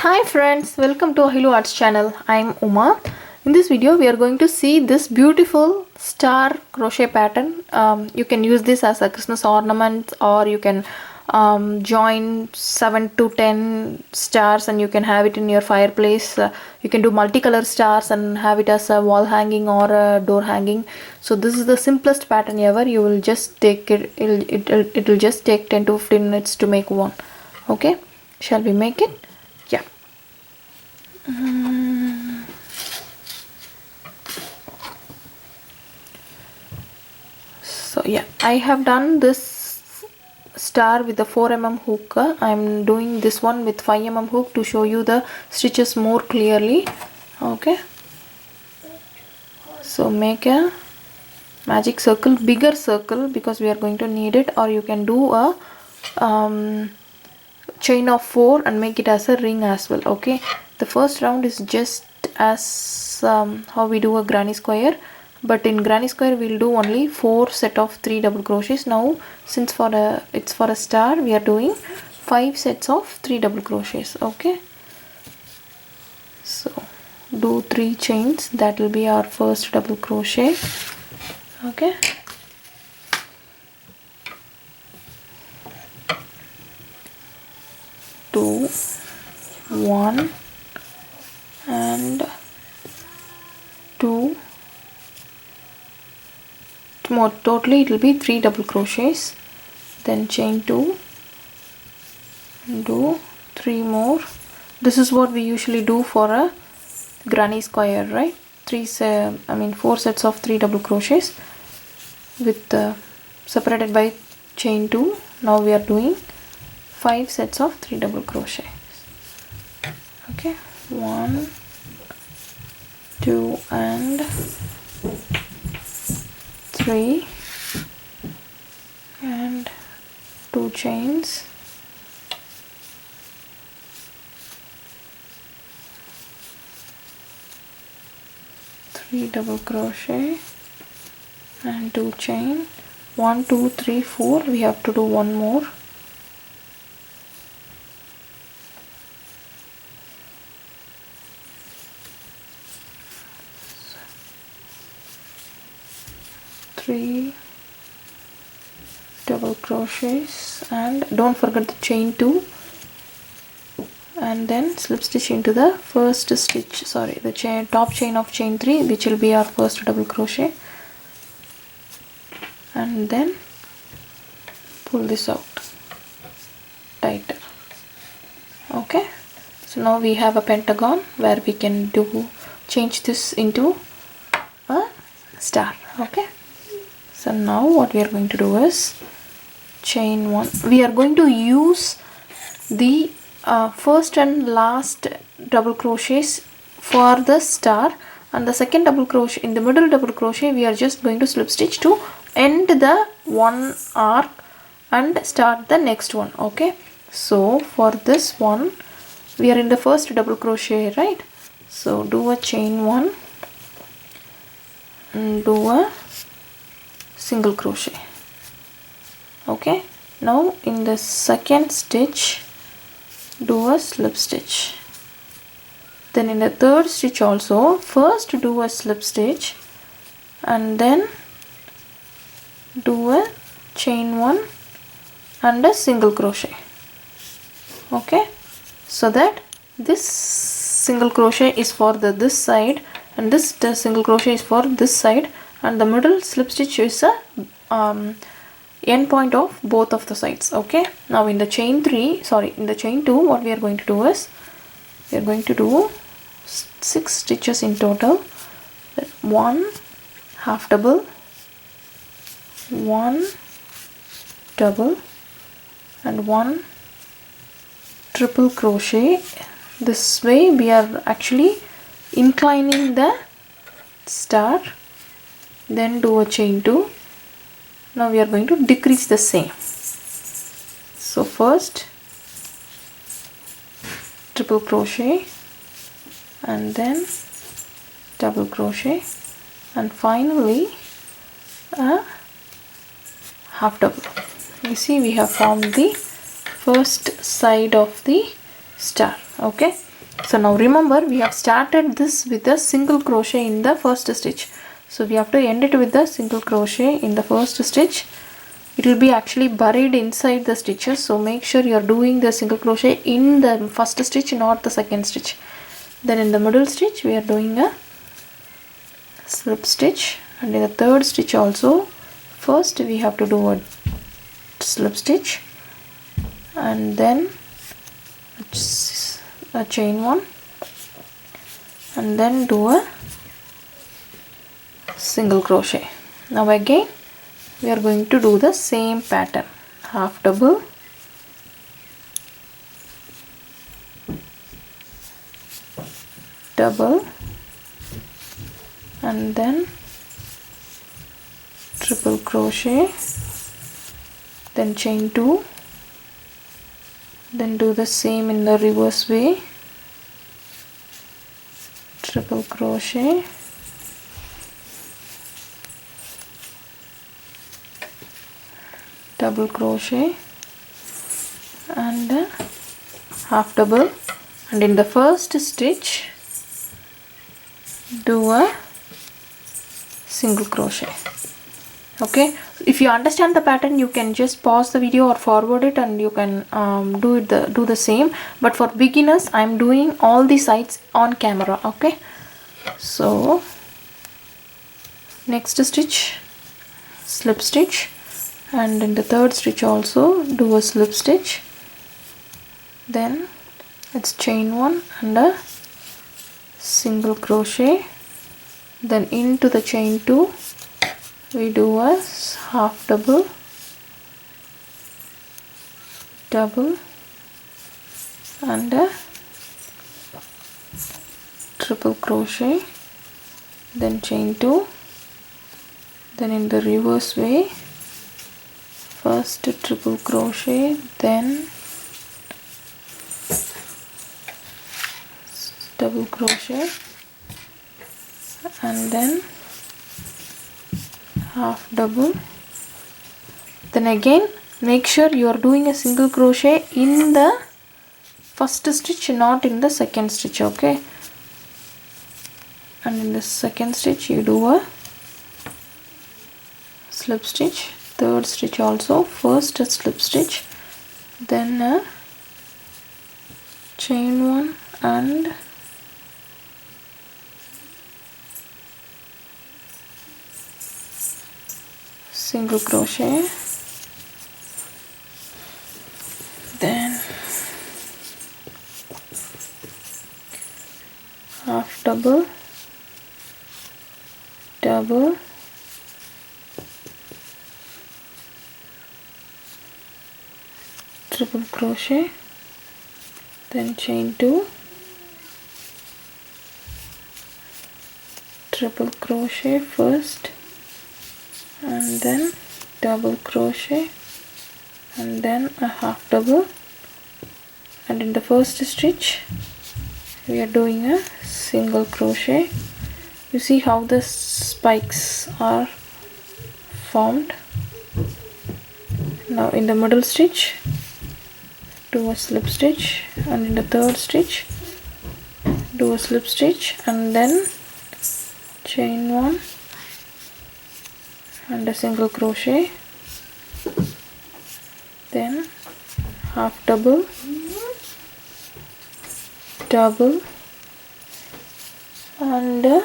Hi friends, welcome to Ahilu Arts channel. I am Uma. In this video we are going to see this beautiful star crochet pattern. You can use this as a Christmas ornament, or you can join 7 to 10 stars and you can have it in your fireplace. You can do multicolor stars and have it as a wall hanging or a door hanging. So this is the simplest pattern ever. You will just take it, it will just take 10 to 15 minutes to make one. Okay, shall we make it? Yeah. So yeah, I have done this star with the 4 mm hook. I'm doing this one with 5 mm hook to show you the stitches more clearly. Okay, so make a magic circle, bigger circle, because we are going to need it, or you can do a chain of 4 and make it as a ring as well. Okay, the first round is just as how we do a granny square, but in granny square we'll do only 4 set of 3 double crochets. Now since it's for a star, we are doing 5 sets of 3 double crochets. Okay, so do 3 chains. That will be our first double crochet. Okay, two, 1 and 2 more. Totally it will be 3 double crochets, then chain 2 and do 3 more. This is what we usually do for a granny square, right? 4 sets of 3 double crochets with separated by chain 2. Now we are doing 5 sets of 3 double crochets. Okay, 1, 2 and 3 and 2 chains, three double crochet and 2 chain. 1 2 3 4. We have to do one more. Three double crochets, and don't forget the chain 2, and then slip stitch into the first stitch, the top chain of chain 3, which will be our first double crochet, and then pull this out tighter. Okay, so now we have a pentagon where we can change this into a star. Okay, so now what we are going to do is chain 1. We are going to use the first and last double crochets for the star, and the second double crochet in the middle double crochet we are just going to slip stitch to end the one arc and start the next one. Okay, so for this one we are in the first double crochet, right? So do a chain 1 and do a single crochet. Okay, now in the second stitch do a slip stitch, then in the third stitch also first do a slip stitch and then do a chain 1 and a single crochet. Okay, so that this single crochet is for this side and this single crochet is for this side, and the middle slip stitch is a end point of both of the sides. Okay, now in the chain 2 what we are going to do is we are going to do 6 stitches in total. 1 half double, 1 double and 1 triple crochet. This way we are actually inclining the star, then do a chain 2. Now we are going to decrease the same. So first triple crochet and then double crochet and finally a half double. You see we have formed the first side of the star. Okay, So now remember, we have started this with a single crochet in the first stitch, so we have to end it with the single crochet in the first stitch. It will be actually buried inside the stitches, so make sure you are doing the single crochet in the first stitch, not the second stitch. Then in the middle stitch we are doing a slip stitch, and in the third stitch also first we have to do a slip stitch and then a chain one, and then do a single crochet. Now again we are going to do the same pattern, half double, double, and then triple crochet, then chain 2, then do the same in the reverse way, triple crochet, double crochet, and half double, and in the first stitch do a single crochet. Okay, if you understand the pattern you can just pause the video or forward it and you can do the same, but for beginners I am doing all the sides on camera. Okay, so next stitch slip stitch, and in the third stitch also do a slip stitch, then it's chain 1 and a single crochet, then into the chain 2 we do a half double, double, and a triple crochet, then chain 2, then in the reverse way first triple crochet, then double crochet, and then half double. Then again make sure you are doing a single crochet in the first stitch, not in the second stitch. Okay, and in the second stitch you do a slip stitch, third stitch also first a slip stitch, then a chain 1 and single crochet, then half double, double, triple crochet, then chain 2, triple crochet first, and then double crochet, and then a half double, and in the first stitch we are doing a single crochet. You see how the spikes are formed. Now in the middle stitch do a slip stitch, and in the third stitch do a slip stitch, and then chain 1 and a single crochet, then half double, double, and a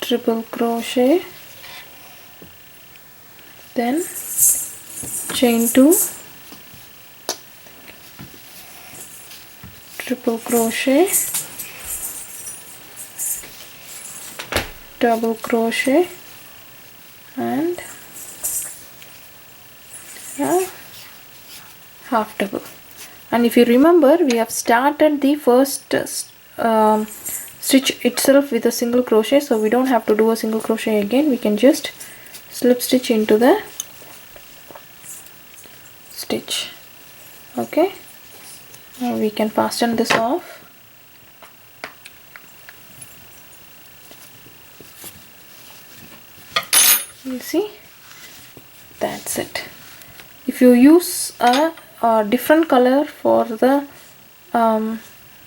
triple crochet, then chain 2, triple crochet, double crochet, and a half double. And if you remember, we have started the first stitch itself with a single crochet, so we don't have to do a single crochet again. We can just slip stitch into the stitch. Okay, now we can fasten this off. You see, that's it. If you use a a different color for the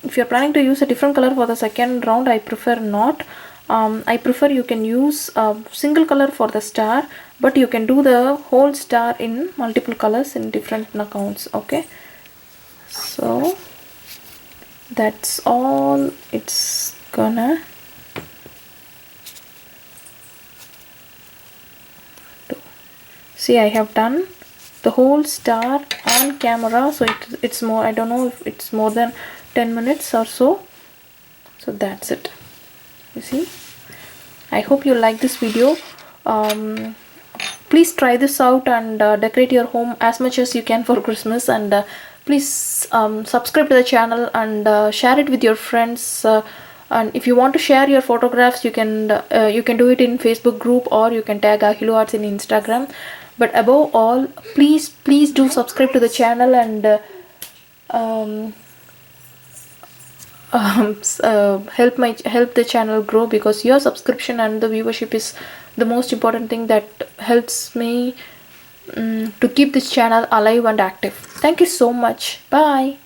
if you're planning to use a different color for the second round, I prefer not. I prefer you can use a single color for the star, but you can do the whole star in multiple colors in different accounts. Okay, so that's all it's gonna do. See, I have done the whole star on camera, so it's more, I don't know if it's more than 10 minutes or so. So that's it. You see, I hope you like this video. Please try this out and decorate your home as much as you can for Christmas, and please subscribe to the channel and share it with your friends, and if you want to share your photographs, you can do it in Facebook group, or you can tag Ahilu Arts in Instagram. But above all, please do subscribe to the channel and help the channel grow, because your subscription and the viewership is the most important thing that helps me to keep this channel alive and active. Thank you so much. Bye.